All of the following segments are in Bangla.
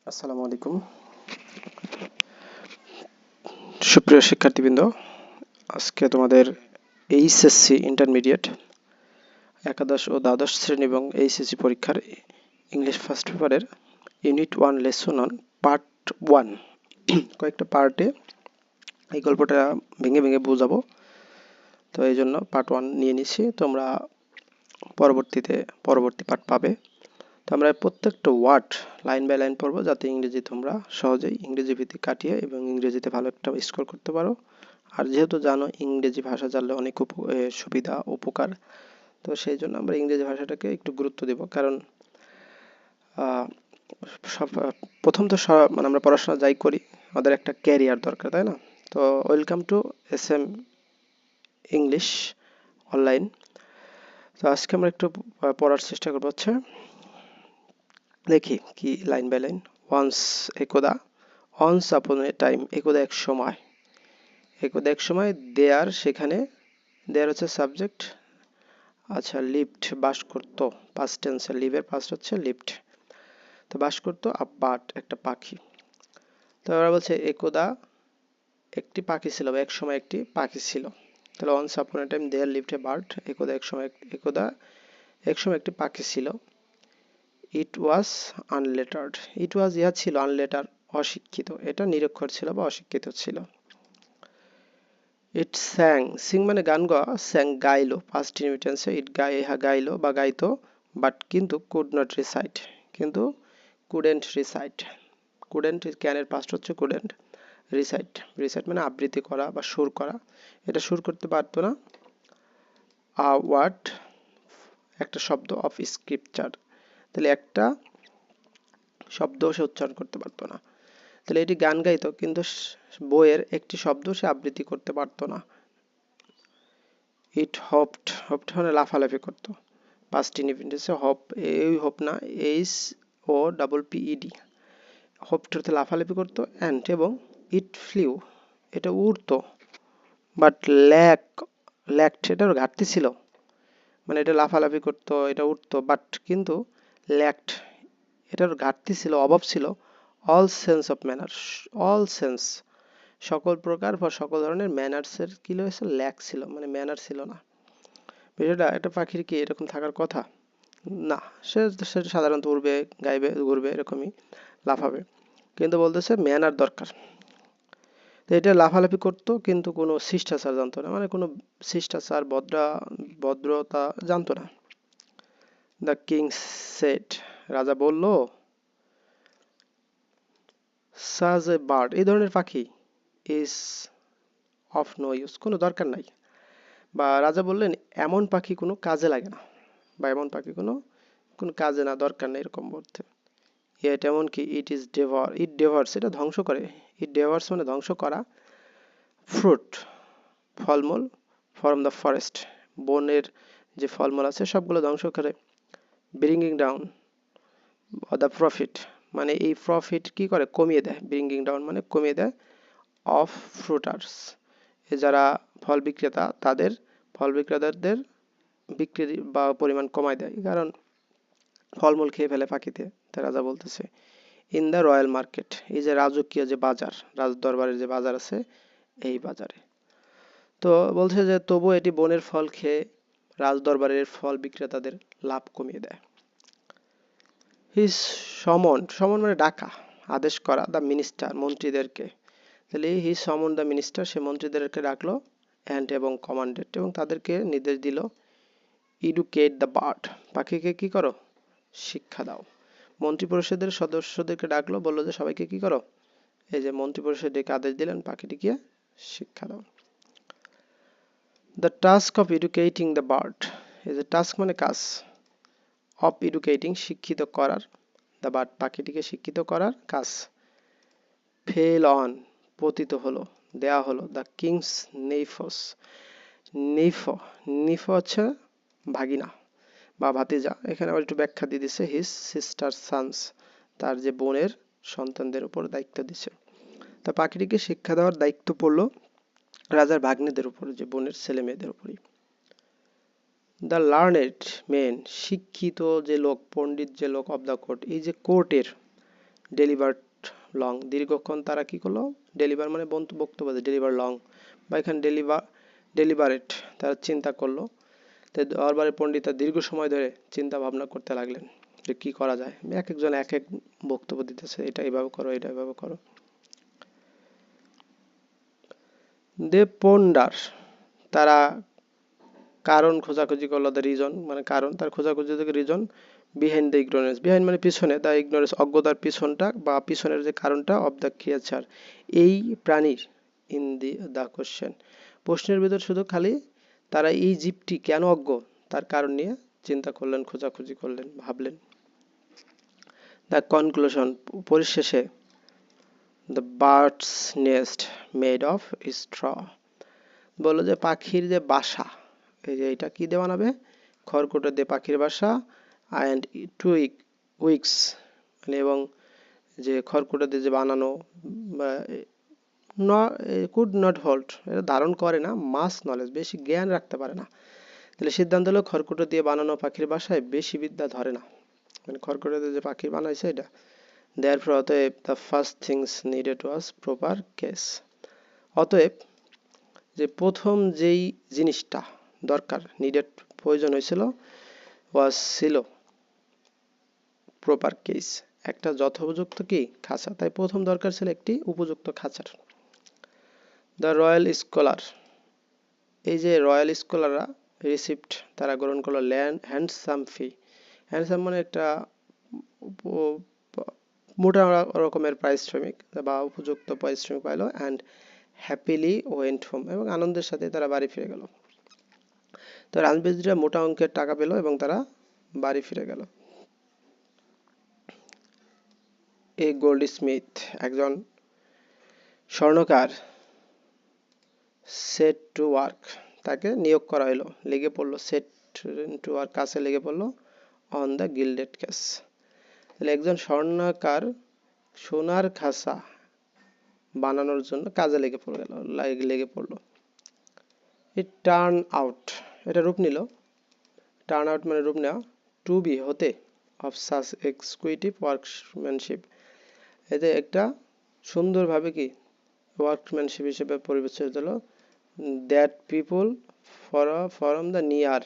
আসসালামু আলাইকুম সুপ্রিয় শিক্ষার্থীবৃন্দ। আজকে তোমাদের এইচএসসি ইন্টারমিডিয়েট একাদশ ও দ্বাদশ শ্রেণী এবং এইচএসসি পরীক্ষার ইংলিশ ফার্স্ট পেপারের ইউনিট 1 লেসন অন পার্ট 1 কয়েকটা পার্টে এই গল্পটা ভেঙে ভেঙে বোঝাবো। তো এই জন্য পার্ট 1 নিয়ে নিছি, তোমরা পরবর্তী পার্ট পাবে। তো আমরা প্রত্যেকটা ওয়ার্ড লাইন বাই লাইন পড়বো, যাতে ইংরেজি তোমরা সহজেই ইংরেজি ভিত্তিক কাটিয়ে এবং ইংরেজিতে ভালো একটা স্কোর করতে পারো। আর যেহেতু জানো ইংরেজি ভাষা জানলে অনেক সুবিধা উপকার, তো সেই জন্য আমরা ইংরেজি ভাষাটাকে একটু গুরুত্ব দেব। কারণ প্রথম তো মানে আমরা পড়াশোনা যাই করি, আমাদের একটা ক্যারিয়ার দরকার, তাই না? তো welcome to SM English online. তো আজকে আমরা একটু পড়ার চেষ্টা করবো। হচ্ছে দেখি কি লাইন বাই লাইন। একদা, ওয়ান্স আপন এ টাইম, একদা এক সময়, একদা এক সময়, দেয়ার সেখানে, দেয়ার হচ্ছে সাবজেক্ট। আচ্ছা, লিফট বাস করতো, পাস্ট টেন্সে, লিভের পাস্ট হচ্ছে লিফট। তো বাস করতো আ বার্ড একটা পাখি। তো ওরা বলছে একদা একটি পাখি ছিল, বা এক সময় একটি পাখি ছিল। তাহলে once upon a time there lived a bird, একদা এক সময়, একদা এক সময় একটি পাখি ছিল। ইট ওয়াজ আনলেটার্ড, ইট ওয়াজ ইহা ছিল, আনলেটার অশিক্ষিত, এটা নিরক্ষর ছিল বা অশিক্ষিত ছিল। ইট স্যাং, সিং মানে গান গাওয়া, স্যাং গাইলো, পাস্ট ইনভিটেন্সে, ইট ইহা গাইলো বা গাইতো, বাট কিন্তু কুড নট রিসাইট, কিন্তু কুডেন্ট রিসাইট। কুডেন্ট ক্যানের পাস্ট হচ্ছে কুডেন্ট। রিসাইট, রিসাইট মানে আবৃত্তি করা বা সুর করা, এটা সুর করতে পারতো না। আ ওয়ার্ড একটা শব্দ, অফ স্ক্রিপচার, তাহলে একটা শব্দ সে উচ্চারণ করতে পারতো না। তাহলে এটি গান গাইতো, কিন্তু বইয়ের একটি শব্দ সে আবৃত্তি করতে পারতো না। ইট হপড, হপড মানে লাফালাফি করতো, পাস্ট ইনডিফিনিটে হপ, এই হপ না, H O double PED, hopped হতে লাফালাফি করতো, অ্যান্ড এবং ইট ফ্লিউ এটা উড়তো, বাট ল্যাকড এটার ঘাটতি ছিল, মানে এটা লাফালাফি করতো, এটা উঠতো, বাট কিন্তু ল্যাকড এটার ঘাটতি ছিল, অভাব ছিল, all sense of manner, all sense সকল প্রকার বা সকল ধরনের ম্যানার্সের কি হয়েছে, ল্যাক ছিল, মানে ম্যানার ছিল না। বিষয়টা একটা পাখির কি এরকম থাকার কথা না, সে সে সাধারণত উড়বে, গাইবে, ঘুরবে, এরকমই লাফাবে, কিন্তু বলতেছে ম্যানার দরকার। তো এটা লাফালাফি করতো, কিন্তু কোনো শিষ্টাচার জানতো না, মানে কোনো শিষ্টাচার ভদ্রতা জানতো না। দ্য কিং সেড, রাজা বলল, সাজ এ বার্ড এই ধরনের পাখি, ইজ অফ নো ইউজ কোনো দরকার নাই, বা রাজা বললেন এমন পাখি কোনো কাজে লাগে না, বা এমন পাখি কোনো কোনো কাজে না, দরকার নেই, এরকম বলতে। এটা এমন কি, ইট ইজ ডেভার, ইট ডেভার্স এটা ধ্বংস করে, ইট ডেভার্স মানে ধ্বংস করা, ফ্রুট ফলমূল, ফ্রম দ্য ফরেস্ট বনের যে ফলমূল আছে সবগুলো ধ্বংস করে, ব্রিঙ্গিং ডাউন দ্য প্রফিট মানে এই প্রফিট কি করে, কমিয়ে দেয়, ব্রিঙ্গিং ডাউন মানে কমিয়ে দেয়, অফ ফ্রুটার্স যারা ফল বিক্রেতা, তাদের ফল বিক্রেতাদের বিক্রি বা পরিমাণ কমায় দেয়, কারণ ফলমূল খেয়ে ফেলে পাখিতে। তা রাজা বলতেছে, ইন দ্য রয়্যাল মার্কেট এই যে রাজকীয় যে বাজার, রাজ দরবারের যে বাজার আছে, এই বাজারে। তো বলছে যে তবু এটি বনের ফল খেয়ে রাজ দরবারের ফল বিক্রেতাদের লাভ কমিয়ে দেয়। হিজ সমন, সমন মানে ডাকা, আদেশ করা, দ্য মিনিস্টার মন্ত্রীদেরকে, তাহলে হি সমন দ্য মিনিস্টার সে মন্ত্রীদেরকে ডাকলো, অ্যান্ড এবং কমান্ডেড এবং তাদেরকে নির্দেশ দিল, ইডুকেট দ্য বার্ড পাখিকে কি করো, শিক্ষা দাও। মন্ত্রী পরিষদের সদস্যদেরকে ডাকলো, বললো যে সবাইকে কি করো, এই যে মন্ত্রী পরিষদ ডেকে আদেশ দিলেন পাখিটিকে শিক্ষা দাও। The task of educating the bird এই যে টাস্ক মানে কাজ, অফ এডুকেটিং শিক্ষিত করার, দ্য বার্ড পাখিটিকে শিক্ষিত করার কাজ, ফেল অন পতিত হলো, দেয়া হলো, দ্য কিংস নেইফস, নেইফ, নিফ হচ্ছে ভাগিনা বা ভাতিজা, এখানে আবার একটু ব্যাখ্যা দিয়ে দিছে, হিজ সিস্টার সানস তার যে বোনের সন্তানদের উপর দায়িত্ব দিছে। তা পাখিটিকে শিক্ষা দেওয়ার দায়িত্ব পড়লো রাজার ভাগ্নেদের উপর, যে বোনের ছেলে মেয়েদের উপরই। দ্য লার্নেড মেন শিক্ষিত যে লোক, পণ্ডিত যে লোক, অব দ্য কোর্ট এই যে কোর্টের, ডেলিভার্ড লং, দীর্ঘক্ষণ তারা কি করলো, ডেলিভার মানে বক্তব্য, ডেলিভার লং, বা এখানে ডেলিভারেট তারা চিন্তা করলো। তাই দরবারে পণ্ডিতা দীর্ঘ সময় ধরে চিন্তা ভাবনা করতে লাগলেন যে কি করা যায়। এক একজন এক এক বক্তব্য দিতেছে, এটা এইভাবে করো, এটা এইভাবে করো। দে পন্ডার, তারা কারণ খোঁজাখুঁজি করলো, দ্য রিজন মানে কারণ, তার খোঁজাখুঁজি থেকে reason, behind the ignorance, behind মানে পিছনে, দ্য ইগনোরেন্স অজ্ঞতার পিছনটা বা পিছনের যে কারণটা, অফ দ্য ক্রিয়েচার এই প্রাণীর, ইন দ্য কোশ্চেন প্রশ্নের ভিতর শুধু খালি তারা এই জীবটি কেন অজ্ঞ তার কারণ নিয়ে চিন্তা করলেন, খোঁজাখুঁজি করলেন, ভাবলেন। দ্য কনক্লুশন পরিশেষে, the birds nest made of straw, বললো যে পাখির যে বাসা, এই যে এটা কি দিয়ে বানাবে, খড়কুটো দিয়ে পাখির বাসা, অ্যান্ড টু উইক্স মানে এবং যে খড়কুটো দিয়ে যে বানানো, কুড নট হোল্ড এটা ধারণ করে না, মাস নলেজ বেশি জ্ঞান রাখতে পারে না। তাহলে সিদ্ধান্ত হলো খড়কুটো দিয়ে বানানো পাখির বাসায় বেশি বিদ্যা ধরে না, মানে খড়কুটো দিয়ে যে পাখি বানাইছে এটা। Therefore, অতএব the first things needed was proper case, অতএব যে প্রথম যেই জিনিসটা দরকার, নিডেড প্রয়োজন হয়েছিল, was ছিল প্রপার কেস, একটা যথোপযুক্ত কি খাঁচা, তাই প্রথম দরকার ছিল একটি উপযুক্ত খাঁচার। দ্য রয়্যাল স্কলার, এই যে রয়্যাল স্কলাররা রিসিপ্ট তারা গ্রহণ করলো, ল্যান্ড হ্যান্ডসাম ফি, হ্যান্ডসাম মানে একটা মোটা রকমের পারিশ্রমিক বা উপযুক্ত পারিশ্রমিক পাইলো, অ্যান্ড হ্যাপিলি ওয়েন্ট হোম, এবং আনন্দের সাথে তারা বাড়ি ফিরে গেল। তো রাজমিস্ত্রিরা মোটা অঙ্কের টাকা পেল এবং তারা বাড়ি ফিরে গেল। এই গোল্ড স্মিথ, একজন স্বর্ণকার, সেট টু ওয়ার্ক, তাকে নিয়োগ করা হলো, লেগে পড়লো, সেট টু ওয়ার্ক কাছে লেগে পড়লো, অন দ্য গিল্ডেড কেস, তাহলে একজন স্বর্ণকার সোনার খাঁচা বানানোর জন্য কাজে লেগে পড়লো। ইট টার্ন আউট, এটা রূপ নিল, টার্ন আউট মানে রূপ নেওয়া, টু বি হতে, অফ সাচ এক্সিকিউটিভ ওয়ার্কম্যানশিপ, এতে একটা সুন্দরভাবে কি ওয়ার্কম্যানশিপ হিসেবে পরিবেশিত হলো, that people from the near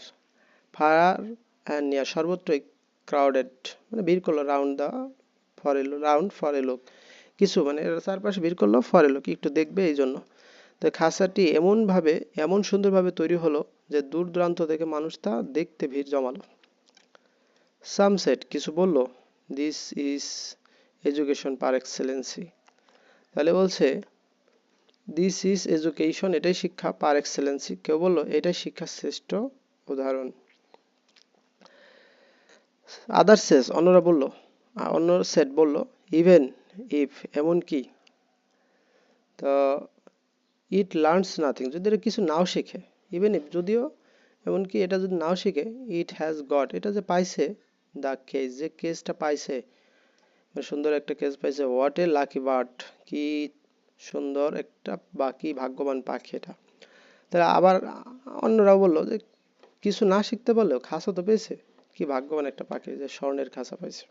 fur and near, সর্বত্রই ক্রাউডেড মানে ভিড় করলো, রাউন্ড ফর এ লোক, কিছু মানে এর চারপাশে ভিড় করলো, ফর এ লোক একটু দেখবে এই জন্য। তো খাঁচাটি এমন সুন্দরভাবে তৈরি হলো যে দূর দূরান্ত থেকে মানুষ তা দেখতে ভিড় জমালো। সামসেট কিছু বলল, this is education per Excellency, তাহলে বলছে দিস ইজ এডুকেশন, এটাই শিক্ষা, পার এক্সেলেন্সি কেউ বললো এটাই শিক্ষার শ্রেষ্ঠ উদাহরণ। আদার সেজ অন্য সেট বলল, ইভেন ইফ এমন কি, তো ইট লার্নস নাথিং যদি এটা কিছু নাও শেখে, ইভেন ইফ যদিও এমনকি এটা যদি নাও শিখে, ইট হ্যাজ গট এটা যে পাইছে, দ্য কেস যে কেসটা পাইছে, সুন্দর একটা কেস পাইছে, হোয়াট এ লাকি বার্ড কি সুন্দর একটা বা কি ভাগ্যবান পাখি এটা। তাহলে আবার অন্যরাও বললো যে কিছু না শিখতে পারলেও খাঁচা তো পেয়েছে, কি ভাগ্যবান একটা পাখি যে স্বর্ণের খাঁচা পাইছে।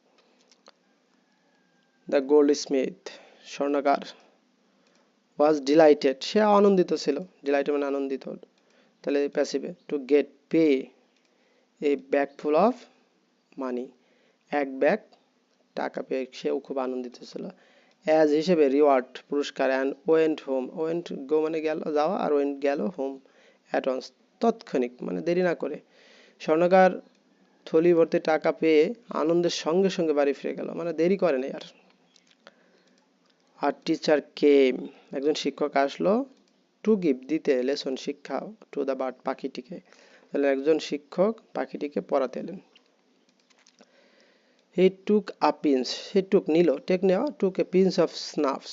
দ্য গোল্ড স্মিথ স্বর্ণকার ওয়াজ ডিলাইটেড সে আনন্দিত ছিল, ডিলাইটেড মানে আনন্দিত, তাহলে প্যাসিভে, to get pay a bag full of money, এক ব্যাগ টাকা পেয়ে সেও খুব আনন্দিত ছিল, অ্যাজ হিসেবে রিওয়ার্ড পুরস্কার, and went home, went go মানে গেল যাওয়া, আর ওয়েন্ট গেল হোম অ্যাট ওয়ান্স তৎক্ষণিক মানে দেরি না করে। স্বর্ণকার থলি ভর্তি টাকা পেয়ে আনন্দের সঙ্গে সঙ্গে বাড়ি ফিরে গেল, মানে দেরি করে নাই আর। আর টিচার কেম একজন শিক্ষক আসলো, টু গিভ দিতে, লেসন শিক্ষা, টু দ্য বার্ড পাখিটিকে, তাহলে একজন শিক্ষক পাখিটিকে পড়াতে এলেন। হি টুক আ পিঞ্চ, হি টুক নিল, টেক নেওয়া, টুক এ পিঞ্চ অফ স্নাফস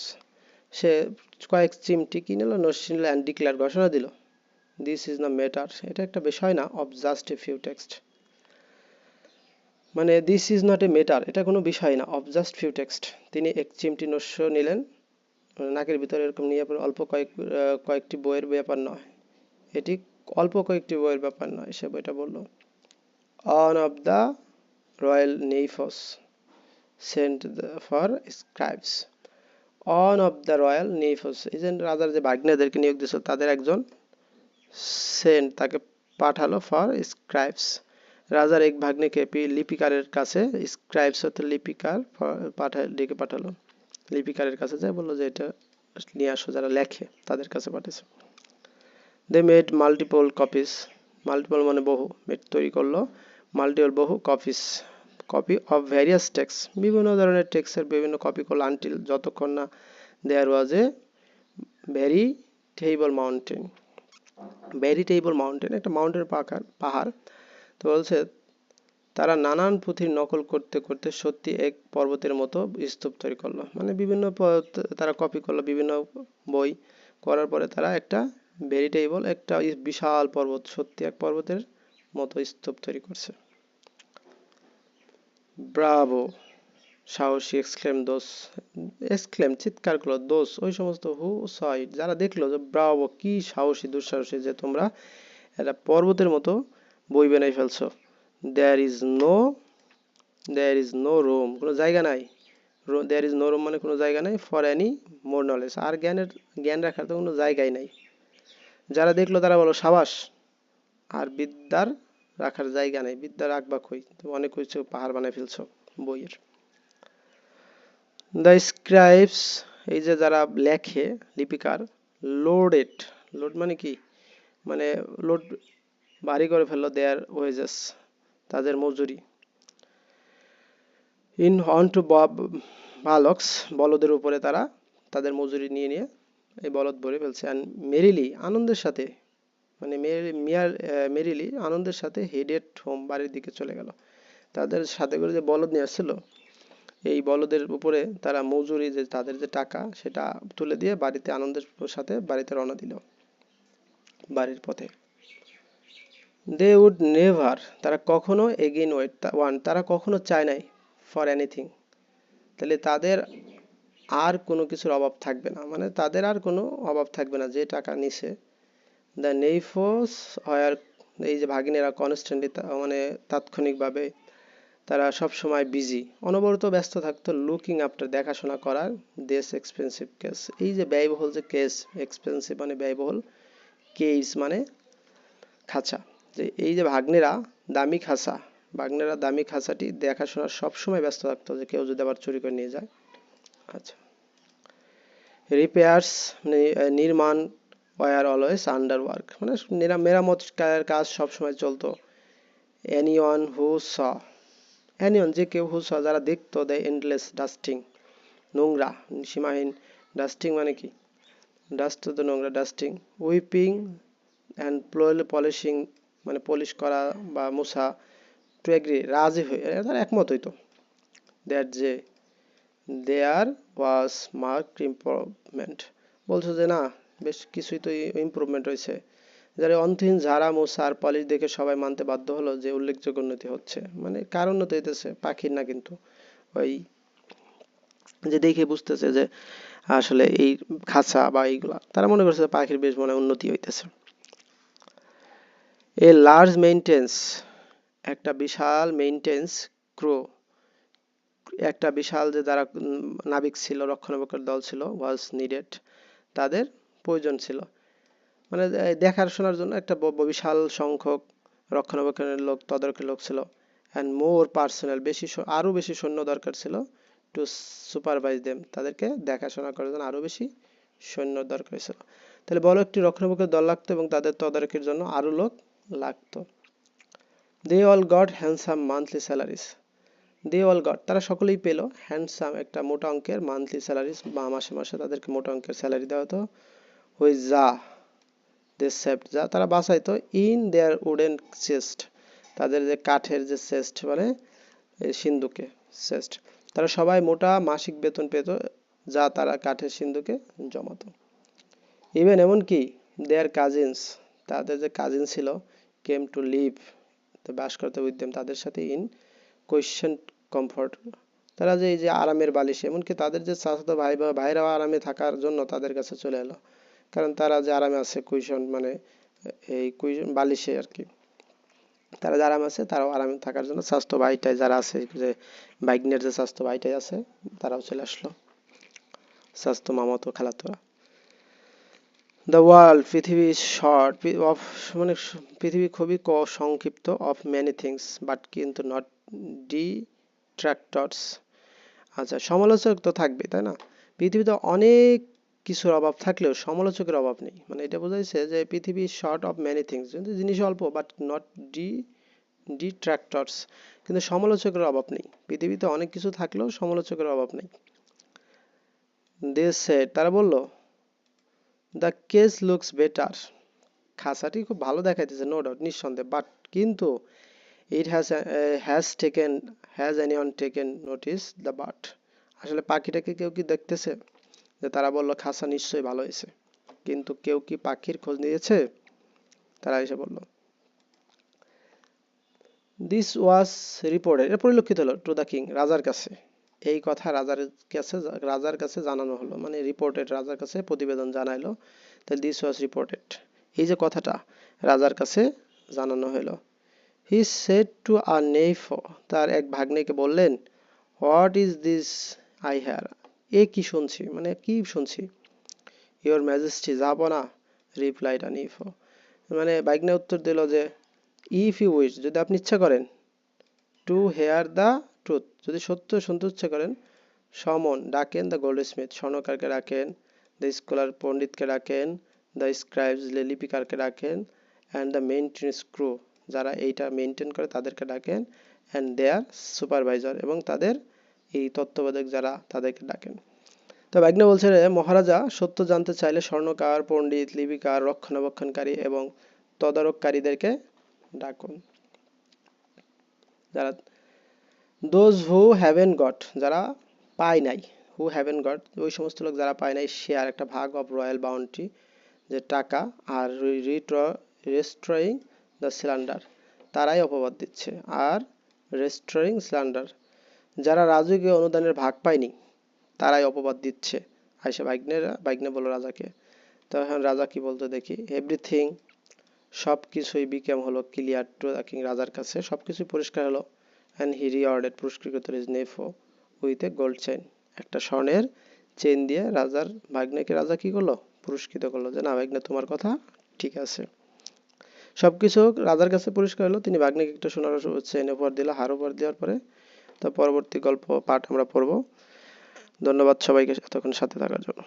সে কয়েক চিমটি কি নিল, নস্যি নিল, অ্যান্ড ডিক্লেয়ার ঘোষণা দিল, দিস ইজ না ম্যাটার এটা একটা বিষয় না, of just a few text মানে this is not a matter এটা কোনো বিষয় না, অফ জাস্ট ফিউ টেক্সট, তিনি এক চিমটি নস্য নিলেন, নাকের ভিতরে এরকম নিয়ে অল্প কয়েকটি বইয়ের ব্যাপার নয়, এটি অল্প কয়েকটি বইয়ের ব্যাপার নয়, সে বইটা বলল। One of the royal nephews sent for scribes. One of the royal nephews, এই যে রাজার যে ভাগ্নেদেরকে নিয়োগ দিয়েছিল তাদের একজন সেন্ট তাকে পাঠালো ফর স্ক্রাইবস, রাজার এক ভাগ্নেকে লিপিকারের কাছে, স্ক্রাইবস হতে লিপিকার, ডেকে পাঠালো, লিপিকারের কাছে যায় বললো যে এটা নিয়ে আসো, যারা লেখে তাদের কাছে পাঠিয়েছে। They made multiple copies, multiple মানে বহু, মেড তৈরি করলো, মাল্টিপল বহু copies, copy of various text, বিভিন্ন ধরনের টেক্সটের বিভিন্ন কপি করলো, আনটিল যতক্ষণ না there was a veritable mountain, veritable mountain একটা মাউন্টেন পাহাড়, তো বলছে তারা নানান পুঁথির নকল করতে করতে সত্যি এক পর্বতের মতো স্তূপ তৈরি করলো, মানে বিভিন্ন তারা কপি করলো বিভিন্ন বই করার পরে তারা একটা ভেরিটেবল একটা বিশাল পর্বত, সত্যি এক পর্বতের মতো স্তূপ তৈরি করছে। ব্রাভো, সাহসী, এক্সক্লেম দোস, এক্সক্লেম চিৎকার করলো, দোস ওই সমস্ত, হু স ইট যারা দেখলো, যে ব্রাভো কি সাহসী দুঃসাহসী যে তোমরা একটা পর্বতের মতো বই বানাই ফেলছো। There is no, there is no room, কোনো জায়গা নাই, দেয়ার ইজ নো রুম মানে কোনো জায়গা নাই, ফর এনি মোর নলেজ, আর জ্ঞান রাখার তো কোনো জায়গাই নাই। যারা দেখলো তারা বলো সাবাস, আর বিদ্যার রাখার জায়গা নেই, বিদ্যা রাখবা কই, তুমি অনেক কিছু পাহাড় বানাই ফেলছো বইয়ের। দ্য স্ক্রাইবস, এই যে যারা লেখে লিপিকার, লোডেড, লোড মানে কি, মানে লোড ভারী করে ফেললো, দেয়ার ওয়েজেস তাদের মজুরি, ইন অন টু বালক্স, বলদের উপরে তারা তাদের মজুরি নিয়ে নিয়ে এই বলদ ভরে ফেলছে। অ্যান্ড মেরিলি, আনন্দের সাথে, মানে মেরিলি আনন্দের সাথে হেডেড হোম, বাড়ির দিকে চলে গেল। তাদের সাথে করে যে বলদ নিয়ে আসছিল, এই বলদের উপরে তারা মজুরি যে তাদের যে টাকা সেটা তুলে দিয়ে বাড়িতে আনন্দের সাথে বাড়িতে রওনা দিল, বাড়ির পথে। দে উড নেভার, তারা কখনো এগেইন ওয়ান, তারা কখনো চায় নাই, ফর এনিথিং, তাহলে তাদের আর কোনো কিছুর অভাব থাকবে না, মানে তাদের আর কোনো অভাব থাকবে না যে টাকা নিছে। দ্য নেইফোস আর, এই যে ভাগিনেরা কনস্ট্যান্টলি মানে তাৎক্ষণিকভাবে তারা সব সময় বিজি, অনবরত ব্যস্ত থাকতো, লুকিং আফটার দেখাশোনা করার, দেশ এক্সপেন্সিভ কেস, এই যে ব্যয়বহুল যে কেস, এক্সপেন্সিভ মানে ব্যয়বহুল, কেস মানে খাঁচা, যে এই যে ভাগ্নেরা দামি খাঁচা, ভাগ্নেরা দামি খাঁচাটি দেখাশোনার সবসময় ব্যস্ত থাকতো, যে কেউ যদি আবার চুরি করে নিয়ে যায়। আচ্ছা, রিপেয়ার্স নির্মাণ, ওয়ার অলওয়েজ আন্ডার ওয়ার্ক, মানে মেরামত কাজ সবসময় চলতো। এনিওয়ান হু স, এনিওয়ান যে কেউ, হু স যারা দেখতো, দ্য এন্ডলেস ডাস্টিং, নোংরা সীমাহীন, ডাস্টিং মানে কি, ডাস্ট তো নোংরা, ডাস্টিং, উইপিং অ্যান্ড পলিশিং মানে পলিশ করা বা মোছা, টু এগ্রি রাজি হয়ে তারা একমত হইতো, দ্যাট যে দেয়ার ওয়াজ মার্কড ইমপ্রুভমেন্ট, বলছো যে না বেশ কিছুই তো ইমপ্রুভমেন্ট হয়েছে, যারা অন্তহীন ঝাড়া মোছা আর পলিশ দেখে সবাই মানতে বাধ্য হলো যে উল্লেখযোগ্য উন্নতি হচ্ছে, মানে কার উন্নতি হইতেছে, পাখির না, কিন্তু ওই যে দেখে বুঝতেছে যে আসলে এই খাঁচা বা এইগুলা, তারা মনে করছে পাখির বেশ মনে উন্নতি হইতেছে। এ লার্জ মেইনটেন্স, একটা বিশাল মেইনটেন্স ক্রো, একটা বিশাল যে যারা নাবিক ছিল, রক্ষণাবেক্ষণ দল ছিল, ওয়াজ নিডেড, তাদের প্রয়োজন ছিল, মানে দেখার শোনার জন্য একটা বিশাল সংখ্যক রক্ষণাবেক্ষণের লোক, তদারকির লোক ছিল। অ্যান্ড মোর পার্সোনাল, বেশি আরো বেশি সৈন্য দরকার ছিল, টু সুপারভাইজ দেম, তাদেরকে দেখাশোনা করার জন্য আরো বেশি সৈন্য দরকার ছিল। তাহলে বলো একটি রক্ষণাবেক্ষণ দল লাগতো এবং তাদের তদারকির জন্য আরো লোক লাগতো। They all got handsome monthly salaries, they all got তারা সকলেই পেল, হ্যান্ডসাম একটা মোটা অঙ্কের মান্থলি স্যালারিজ, বা মাসে মাসে তাদেরকে মোটা অঙ্কের স্যালারি দেওয়া হতো। ওই যা দে সেভড, যা তারা বাঁচাইতো, ইন দেয়ার উডেন চেস্ট, তাদের যে কাঠের যে চেস্ট মানে সিন্ধুকে, চেস্ট, তারা সবাই মোটা মাসিক বেতন পেত, যা তারা কাঠের সিন্ধুকে জমাতো। ইভেন এমনকি দেয়ার কাজিনস, তাদের যে কাজিন ছিল, কেম টু লিভ, বাস করতে উইথ দেম, তাদের সাথে, ইন কোয়েশ্চেন কমফর্ট, তারা যে এই যে আরামের বালিশ, এমনকি তাদের যে চাচাতো ভাইরাও আরামে থাকার জন্য তাদের কাছে চলে এলো, কারণ তারা যে আরামে আছে কুইশন মানে এই কুইশন বালিশে আর কি। তারা যারা আরাম আছে, তারাও আরামে থাকার জন্য স্বাস্থ্য ভাইটাই যারা আছে, যে বাইকনের যে স্বাস্থ্য ভাইটাই আছে, তারাও চলে আসলো, স্বাস্থ্য মামাতো খালাতোরা। দ্য ওয়ার্ল্ড, পৃথিবী শর্ট অফ, মানে পৃথিবী খুবই সংক্ষিপ্ত, অফ মেনি থিংস বাট, কিন্তু নট ডিট্রাক্টরস। আচ্ছা, সমালোচক তো থাকবে, তাই না? পৃথিবীতে অনেক কিছুর অভাব থাকলেও সমালোচকের অভাব নেই, মানে এটা বোঝাইছে যে পৃথিবী শর্ট অফ মেনি থিংস, কিন্তু জিনিস অল্প, বাট নট ডিট্রাক্টরস, কিন্তু সমালোচকের অভাব নেই। পৃথিবীতে অনেক কিছু থাকলেও সমালোচকের অভাব নেই। দে সেড, তারা বলল, দ্য কেস লুকস বেটার, খাসাটি খুব ভালো দেখাইতেছে, নো ডাউট, নিঃসন্দেহে, বাট কিন্তু it has anyone taken notice the bird, আসলে পাখিটাকে কেউ কি দেখতেছে? যে তারা বলল খাসা নিশ্চয়ই ভালো হয়েছে, কিন্তু কেউ কি পাখির খোঁজ নিয়েছে? তারা এসে বলল, দিস ওয়াজ রিপোর্টেড, এটা পরিলক্ষিত হলো, টু দ্য কিং, রাজার কাছে, এই কথা রাজার কাছে জানানো হলো, মানে রিপোর্টেড, রাজার কাছে প্রতিবেদন জানাইলো। তাহলে দিস ওয়াজ রিপোর্টেড, এই যে কথাটা রাজার কাছে জানানো হলো। হি সেড টু আ নেইফো, তার এক ভাগ্নেকে বললেন, what is this I hear, এ কি শুনছি, মানে কি শুনছি? ইওর ম্যাজেস্টি, জাহাপনা, রিপ্লাইড আ নেইফো, মানে ভাগ্নে উত্তর দিল যে, ইফ ইউ উইশ, যদি আপনি ইচ্ছা করেন, টু হেয়ার দ্য ট্রুথ, যদি সত্য শুনতে ইচ্ছা করেন, সমন, ডাকেন, দ্য গোল্ড স্মিথ, স্বর্ণকারকে ডাকেন, দ্য স্কলার, পণ্ডিতকে ডাকেন, দ্য স্ক্রাইবস, লিপিকারকে ডাকেন, অ্যান্ড দ্য মেইনটেন্স ক্রু, যারা এইটা মেনটেন করে তাদেরকে ডাকেন, অ্যান্ড দেয়ার সুপারভাইজার, এবং তাদের এই তত্ত্বাবধায়ক যারা, তাদেরকে ডাকেন। তো ভাগ্নে বলছে, রে মহারাজা, সত্য জানতে চাইলে স্বর্ণকার, পণ্ডিত, লিপিকার, রক্ষণাবেক্ষণকারী এবং তদারককারীদেরকে ডাকুন, যারা দোজ হু হ্যাভেন গট, যারা পায় নাই, হু হ্যাভেন গট, ওই সমস্ত লোক যারা পায় নাই, শেয়ার, একটা ভাগ, অফ রয়্যাল বাউন্টি, যে টাকা, আর রেস্ট্রয়িং দ্য স্ল্যান্ডার, তারাই অপবাদ দিচ্ছে, আর রেস্ট্রয়িং স্ল্যান্ডার, যারা রাজকীয় অনুদানের ভাগ পায়নি, তারাই অপবাদ দিচ্ছে। আইসা ভাগ্নে বলল রাজাকে। তখন রাজা কি বলতো দেখি, এভরিথিং, সব কিছুই বিকেম হলো ক্লিয়ার টু দ্য কিং, রাজার কাছে সব কিছুই পরিষ্কার হলো। অ্যান্ড হি রিওয়ার্ডেড, পুরস্কৃত করলো, his nephew with a gold chain, একটা স্বর্ণের চেইন দিয়ে রাজার ভাগ্নেকে রাজা কি করলো, পুরস্কৃত করলো, যে না ভাগ্নে, তোমার কথা ঠিক আছে। সবকিছু রাজার কাছে পরিষ্কার হলো, তিনি ভাগ্নেকে একটা সোনার চেইন উপহার দিল, হার উপহার দেওয়ার পরে। তো পরবর্তী গল্প পাঠ আমরা পড়বো। ধন্যবাদ সবাইকে এতক্ষণ সাথে থাকার জন্য।